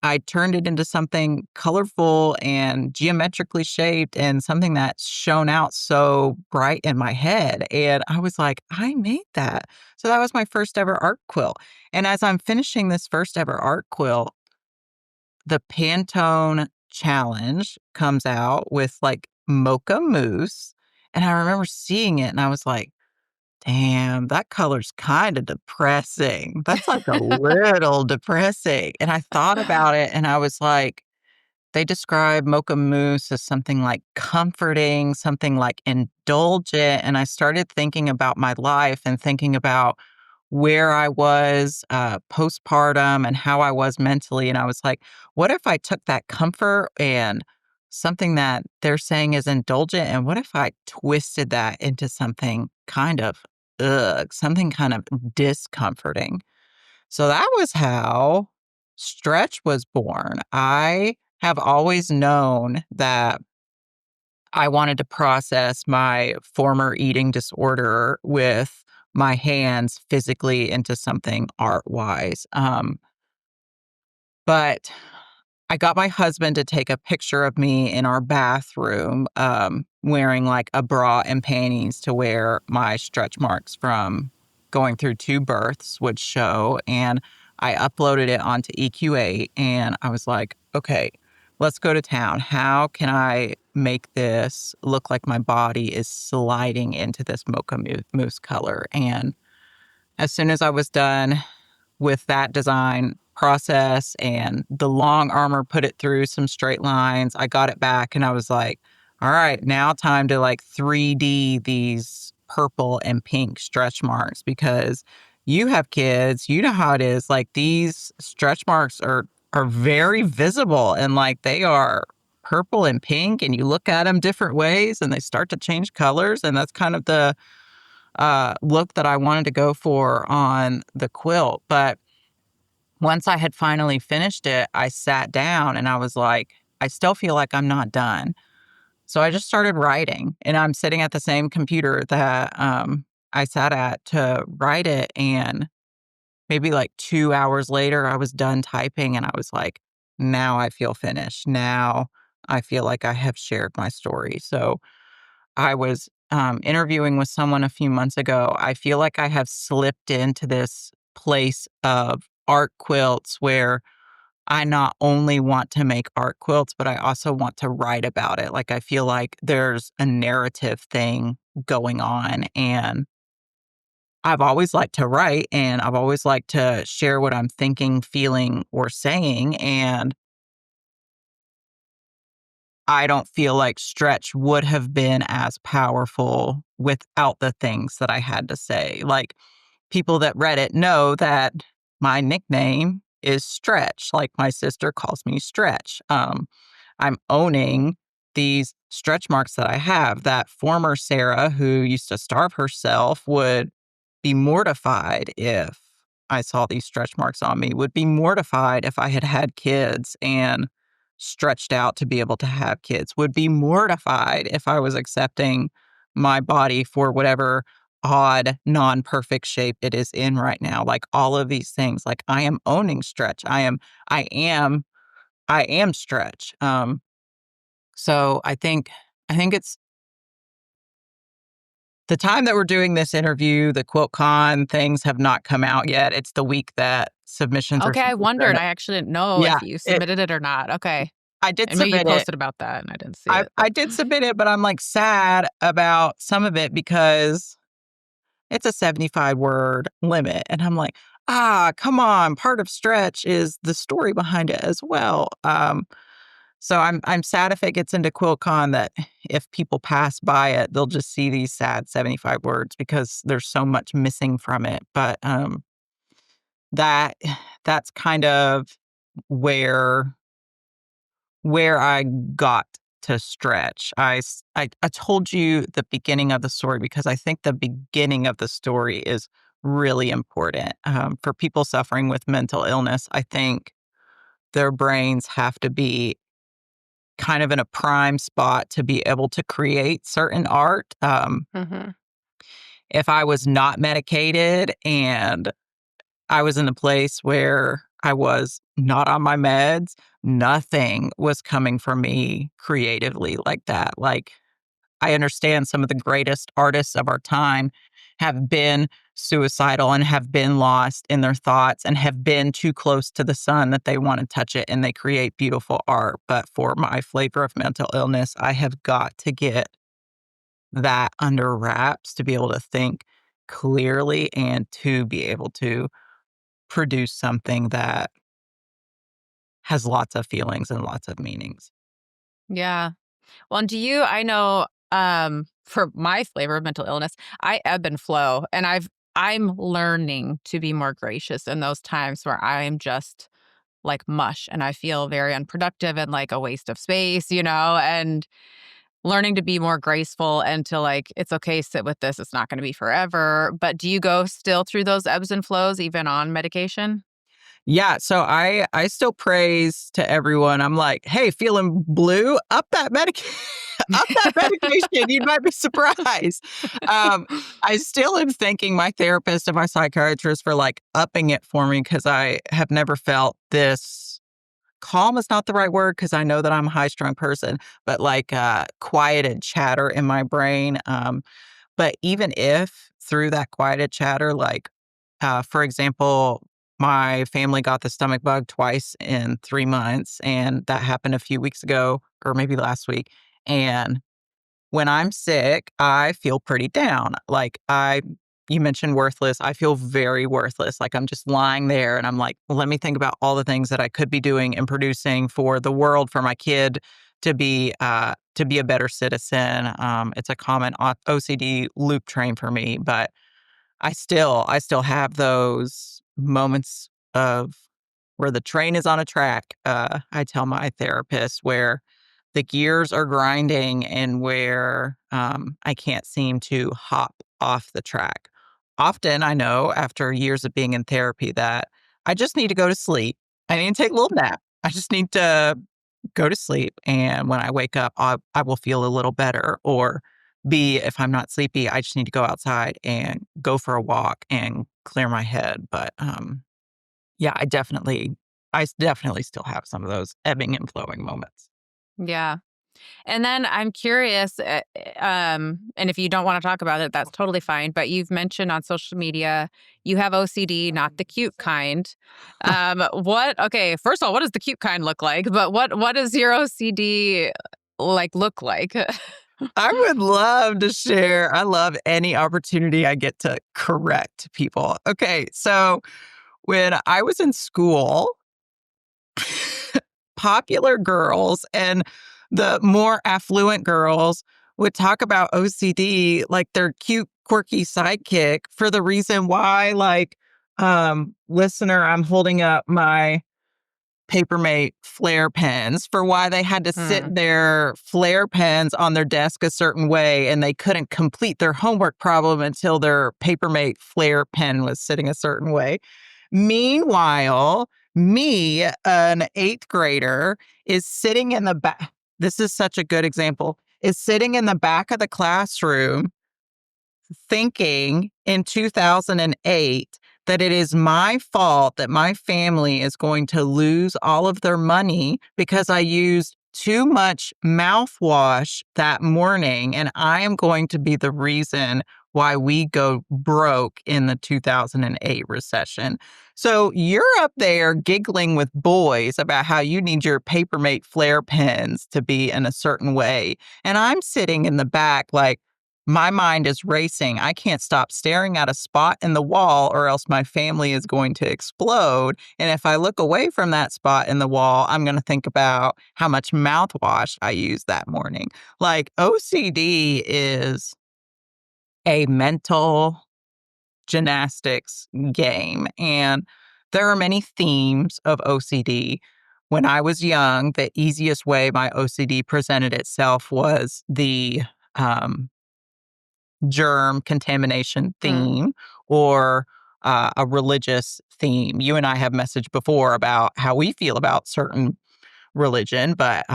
I turned it into something colorful and geometrically shaped and something that shone out so bright in my head. And I was like, I made that. So that was my first ever art quilt. And as I'm finishing this first ever art quilt, the Pantone challenge comes out with like mocha mousse. And I remember seeing it and I was like, damn, that color's kind of depressing. That's like a little depressing. And I thought about it and I was like, they describe mocha mousse as something like comforting, something like indulgent. And I started thinking about my life and thinking about where I was postpartum and how I was mentally. And I was like, what if I took that comfort and something that they're saying is indulgent? And what if I twisted that into something kind of something kind of discomforting. So that was how stretch was born. I have always known that I wanted to process my former eating disorder with my hands physically into something art wise. But I got my husband to take a picture of me in our bathroom, wearing like a bra and panties to where my stretch marks from going through 2 births would show. And I uploaded it onto EQA and I was like, okay, let's go to town. How can I make this look like my body is sliding into this mocha mousse color? And as soon as I was done with that design process and the long armor put it through some straight lines, I got it back and I was like, all right, now time to like 3D these purple and pink stretch marks because you have kids, you know how it is. Like these stretch marks are very visible and like they are purple and pink and you look at them different ways and they start to change colors and that's kind of the look that I wanted to go for on the quilt. But once I had finally finished it, I sat down and I was like, I still feel like I'm not done. So I just started writing, and I'm sitting at the same computer that I sat at to write it. And maybe like 2 hours later, I was done typing, and I was like, now I feel finished. Now I feel like I have shared my story. So I was interviewing with someone a few months ago. I feel like I have slipped into this place of art quilts where I not only want to make art quilts, but I also want to write about it. Like, I feel like there's a narrative thing going on. And I've always liked to write and I've always liked to share what I'm thinking, feeling, or saying. And I don't feel like stretch would have been as powerful without the things that I had to say. Like, people that read it know that my nickname is Stretch. Like, my sister calls me Stretch. I'm owning these stretch marks that I have. That former Sarah, who used to starve herself, would be mortified if I saw these stretch marks on me, would be mortified if I had had kids and stretched out to be able to have kids, would be mortified if I was accepting my body for whatever odd, non-perfect shape it is in right now. Like all of these things, like I am owning stretch. I am, I am stretch. So I think it's the time that we're doing this interview, the QuiltCon things have not come out yet. It's the week that submissions are Okay, I supposed wondered. to. I actually didn't know Yeah, if you submitted it or not. Okay. I did And maybe you submit it. posted about that and I didn't see I it. I But did submit it, but I'm like sad about some of it because it's a 75 word limit. And I'm like, come on. Part of stretch is the story behind it as well. So I'm sad if it gets into QuiltCon that if people pass by it, they'll just see these sad 75 words because there's so much missing from it. But that that's kind of where I got to stretch. I told you the beginning of the story because I think the beginning of the story is really important for people suffering with mental illness. I think their brains have to be kind of in a prime spot to be able to create certain art. mm-hmm. If I was not medicated and I was in a place where I was not on my meds, nothing was coming from me creatively like that. Like, I understand some of the greatest artists of our time have been suicidal and have been lost in their thoughts and have been too close to the sun that they want to touch it and they create beautiful art. But for my flavor of mental illness, I have got to get that under wraps to be able to think clearly and to be able to produce something that has lots of feelings and lots of meanings. Yeah. Well, and I know for my flavor of mental illness, I ebb and flow and I'm learning to be more gracious in those times where I'm just like mush and I feel very unproductive and like a waste of space, and learning to be more graceful and to like, it's okay, sit with this. It's not going to be forever. But do you go still through those ebbs and flows even on medication? Yeah, so I still praise to everyone. I'm like, hey, feeling blue? Up that up that medication. You might be surprised. I still am thanking my therapist and my psychiatrist for like upping it for me because I have never felt this calm is not the right word because I know that I'm a high strung person, but like quieted chatter in my brain. But even if through that quieted chatter, like, for example, my family got the stomach bug twice in 3 months, and that happened a few weeks ago, or maybe last week. And when I'm sick, I feel pretty down. You mentioned worthless. I feel very worthless. Like I'm just lying there and I'm like, let me think about all the things that I could be doing and producing for the world, for my kid to be a better citizen. It's a common OCD loop train for me, but I still have those moments of where the train is on a track. I tell my therapist where the gears are grinding and where I can't seem to hop off the track. Often I know after years of being in therapy that I just need to go to sleep. I need to take a little nap. I just need to go to sleep. And when I wake up, I will feel a little better. Or B, if I'm not sleepy, I just need to go outside and go for a walk and clear my head. But yeah, I definitely still have some of those ebbing and flowing moments. Yeah. And then I'm curious, and if you don't want to talk about it, that's totally fine. But you've mentioned on social media you have OCD, not the cute kind. Okay, first of all, what does the cute kind look like? But what does your OCD like look like? I would love to share. I love any opportunity I get to correct people. Okay, so when I was in school, popular girls and the more affluent girls would talk about OCD like their cute, quirky sidekick for the reason why, like, listener, I'm holding up my Papermate flare pens for why they had to sit Hmm. their flare pens on their desk a certain way and they couldn't complete their homework problem until their Papermate flare pen was sitting a certain way. Meanwhile, me, an eighth grader, is sitting in the back. This is such a good example. Is sitting in the back of the classroom thinking in 2008 that it is my fault that my family is going to lose all of their money because I used too much mouthwash that morning, and I am going to be the reason why we go broke in the 2008 recession. So you're up there giggling with boys about how you need your Papermate flare pens to be in a certain way. And I'm sitting in the back like, my mind is racing. I can't stop staring at a spot in the wall or else my family is going to explode. And if I look away from that spot in the wall, I'm going to think about how much mouthwash I used that morning. Like OCD is a mental gymnastics game. And there are many themes of OCD. When I was young, the easiest way my OCD presented itself was the germ contamination Hmm. theme or a religious theme. You and I have messaged before about how we feel about certain religion, but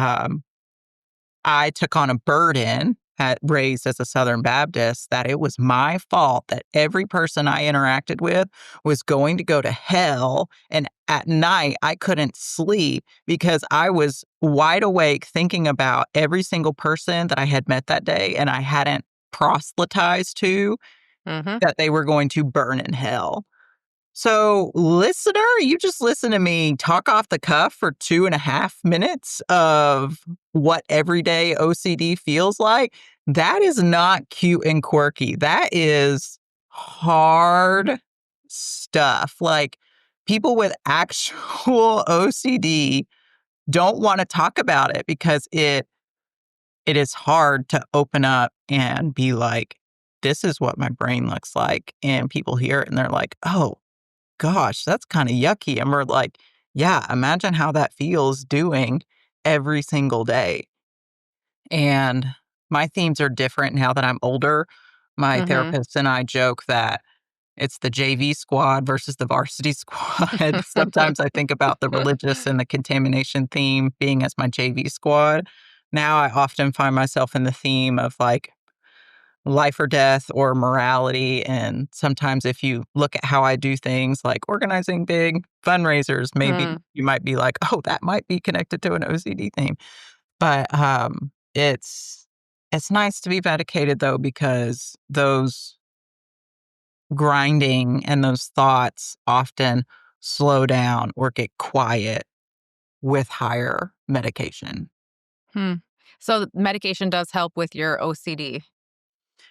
I took on a burden raised as a Southern Baptist that it was my fault that every person I interacted with was going to go to hell. And at night, I couldn't sleep because I was wide awake thinking about every single person that I had met that day and I hadn't proselytized to Hmm. that they were going to burn in hell. So, listener, you just listen to me talk off the cuff for 2.5 minutes of what everyday OCD feels like. That is not cute and quirky. That is hard stuff. Like, people with actual OCD don't want to talk about it because it is hard to open up and be like, this is what my brain looks like. And people hear it and they're like, oh, gosh, that's kind of yucky. And we're like, yeah, imagine how that feels doing every single day. And my themes are different now that I'm older. My Mm-hmm. therapist and I joke that it's the JV squad versus the varsity squad. Sometimes I think about the religious and the contamination theme being as my JV squad. Now I often find myself in the theme of like life or death or morality. And sometimes if you look at how I do things like organizing big fundraisers, maybe Hmm. you might be like, oh, that might be connected to an OCD theme. But it's nice to be medicated though, because those grinding and those thoughts often slow down or get quiet with higher medication. Hmm. So medication does help with your OCD.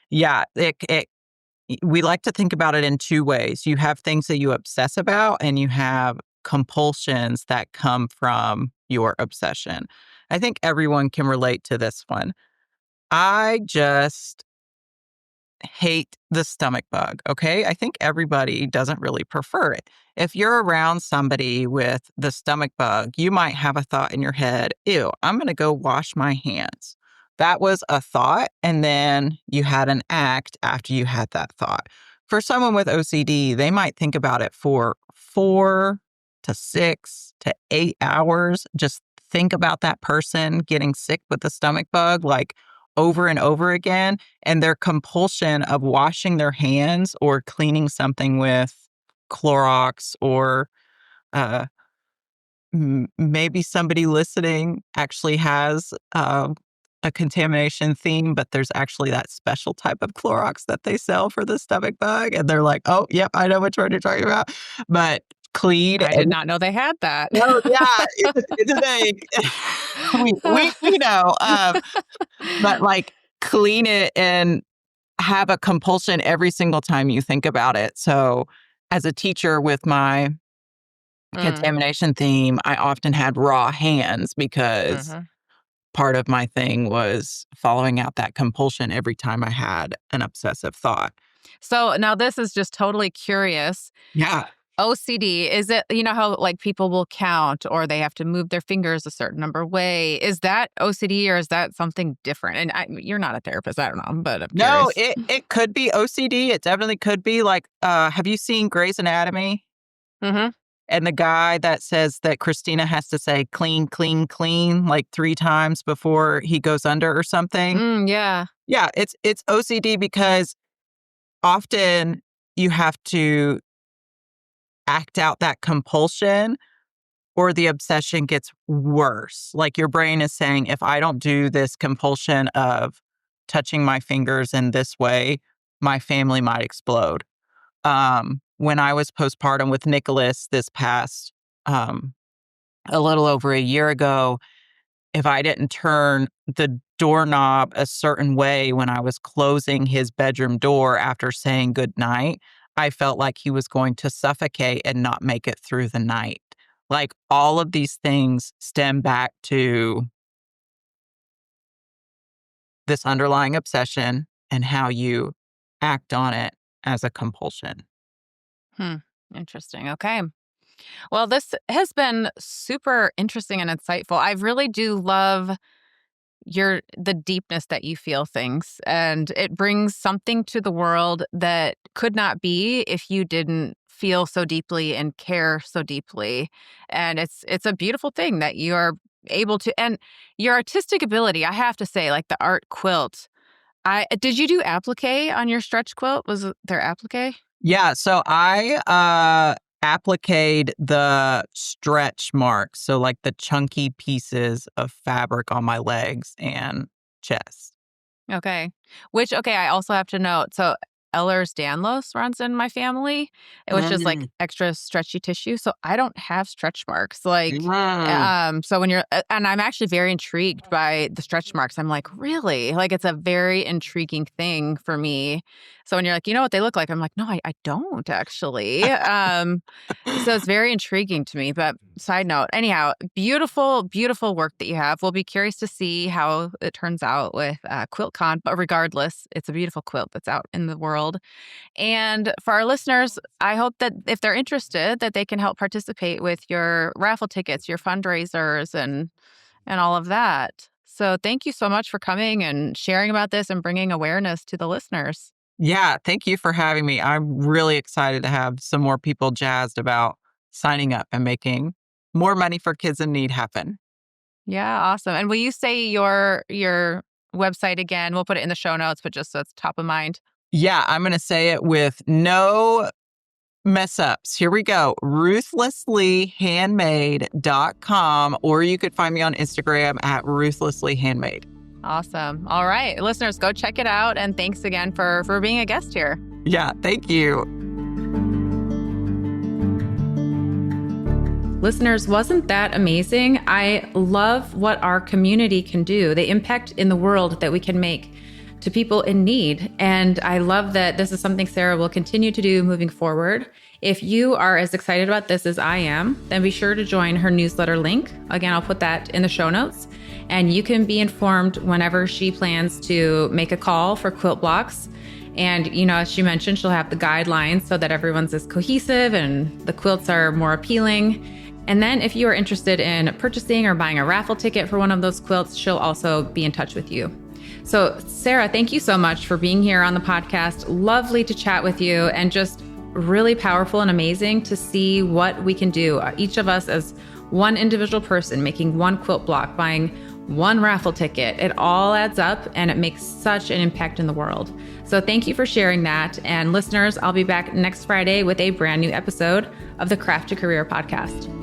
Yeah, we like to think about it in two ways. You have things that you obsess about, and you have compulsions that come from your obsession. I think everyone can relate to this one. I just hate the stomach bug, okay? I think everybody doesn't really prefer it. If you're around somebody with the stomach bug, you might have a thought in your head, ew, I'm going to go wash my hands. That was a thought, and then you had an act after you had that thought. For someone with OCD, they might think about it for 4 to 6 to 8 hours. Just think about that person getting sick with the stomach bug, like over and over again, and their compulsion of washing their hands or cleaning something with Clorox or uh, maybe somebody listening actually has a contamination theme, but there's actually that special type of Clorox that they sell for the stomach bug. And they're like, oh, yep, I know which one you're talking about. But clean I did and not know they had that. oh yeah, it's a thing. We know. But like clean it and have a compulsion every single time you think about it. So, as a teacher with my Mm, contamination theme, I often had raw hands because mhm. part of my thing was following out that compulsion every time I had an obsessive thought. So now this is just totally curious. Yeah. OCD, is it, you know how like people will count or they have to move their fingers a certain number way? Is that OCD or is that something different? And you're not a therapist, I don't know, but I'm No, curious. it could be OCD. It definitely could be like, have you seen Grey's Anatomy? Hmm. And the guy that says that Christina has to say clean, clean, clean like 3 times before he goes under or something. Mm, yeah. Yeah, it's OCD because often you have to act out that compulsion or the obsession gets worse. Like your brain is saying, if I don't do this compulsion of touching my fingers in this way, my family might explode. When I was postpartum with Nicholas this past a little over a year ago, if I didn't turn the doorknob a certain way when I was closing his bedroom door after saying goodnight, I felt like he was going to suffocate and not make it through the night. Like all of these things stem back to this underlying obsession and how you act on it as a compulsion. Hmm. Interesting. Okay. Well, this has been super interesting and insightful. I really do love the deepness that you feel things, and it brings something to the world that could not be if you didn't feel so deeply and care so deeply. And it's a beautiful thing that you are able to, and your artistic ability, I have to say, like the art quilt. I Did you do applique on your stretch quilt? Was there applique? Yeah, so I appliqued the stretch marks, so like the chunky pieces of fabric on my legs and chest. Okay. Okay, I also have to note, so Ehlers-Danlos runs in my family, which is like Mm, extra stretchy tissue. So I don't have stretch marks. Like, mm. so when and I'm actually very intrigued by the stretch marks. I'm like, really? Like, it's a very intriguing thing for me. So when you're like, you know what they look like? I'm like, no, I don't actually. So it's very intriguing to me. But side note, anyhow, beautiful, beautiful work that you have. We'll be curious to see how it turns out with QuiltCon. But regardless, it's a beautiful quilt that's out in the world. And for our listeners, I hope that if they're interested, that they can help participate with your raffle tickets, your fundraisers, and all of that. So thank you so much for coming and sharing about this and bringing awareness to the listeners. Yeah, thank you for having me. I'm really excited to have some more people jazzed about signing up and making more money for kids in need happen. Yeah, awesome. And will you say your website again? We'll put it in the show notes, but just so it's top of mind. Yeah, I'm going to say it with no mess ups. Here we go. Ruthlesslyhandmade.com, or you could find me on Instagram at ruthlesslyhandmade. Awesome. All right, listeners, go check it out. And thanks again for being a guest here. Yeah, thank you. Listeners, wasn't that amazing? I love what our community can do, the impact in the world that we can make to people in need. And I love that this is something Sarah will continue to do moving forward. If you are as excited about this as I am, then be sure to join her newsletter link. Again, I'll put that in the show notes. And you can be informed whenever she plans to make a call for quilt blocks. And, as she mentioned, she'll have the guidelines so that everyone's as cohesive and the quilts are more appealing. And then if you are interested in purchasing or buying a raffle ticket for one of those quilts, she'll also be in touch with you. So Sarah, thank you so much for being here on the podcast. Lovely to chat with you and just really powerful and amazing to see what we can do. Each of us as one individual person making one quilt block, buying one raffle ticket. It all adds up and it makes such an impact in the world. So thank you for sharing that. And listeners, I'll be back next Friday with a brand new episode of the Craft to Career podcast.